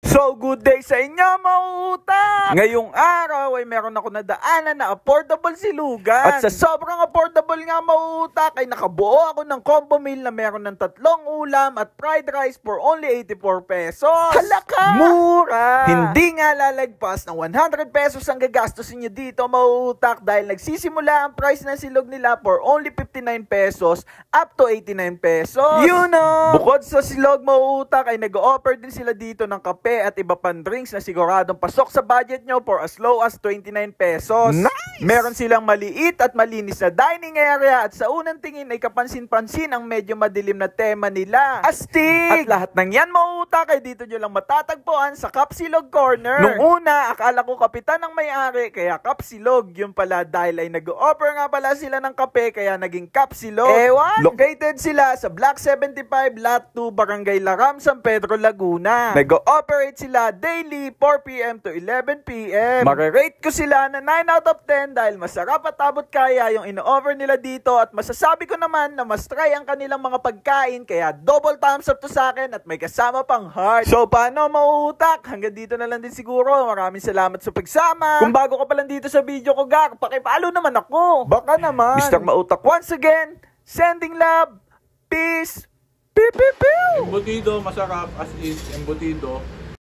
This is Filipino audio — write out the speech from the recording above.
So good day sa inyo mga utang! Ngayong araw ay meron ako nadaanan na affordable silugan. At sa sobrang affordable nga mga utak ay nakabuo ako ng combo meal na meron ng 3 ulam at fried rice for only 84 pesos. Halaka! Mura! Hindi nga lalagpas ng 100 pesos ang gagastusin nyo dito mga utak dahil nagsisimula ang price ng silog nila for only 59 pesos up to 89 pesos. You know! Bukod sa silog mga utak ay nag-offer din sila dito ng kape at iba pang drinks na siguradong pasok sa budget nyo for as low as 29 pesos. Nice! Meron silang maliit at malinis na dining area at sa unang tingin ay kapansin-pansin ang medyo madilim na tema nila. Astig! At lahat ng yan mauutak ay dito nyo lang matatagpuan sa Kapsilog Corner. Nung una, akala ko kapitan ng may-ari kaya Kapsilog. Yung pala dahil ay nag-offer nga pala sila ng kape kaya naging Kapsilog. Ewan! Located sila sa Block 75, Lot 2, Barangay Laram, San Pedro, Laguna. Nag-operate sila daily 4 p.m. to 11 p.m. Marirate ko sila na 9 out of 10 dahil masarap at abot kaya yung ino-offer nila dito at masasabi ko naman na mas try ang kanilang mga pagkain kaya double thumbs up to sa akin at may kasama pang heart. So paano mauutak? Hanggang dito na lang din siguro. Maraming salamat sa pagsama. Kung bago ka pa lang dito sa video ko, Gak, pakipalo naman ako. Baka naman. Mr. Mautak once again, sending love, peace, pew pew pew. Embutido, masarap as is, embutido.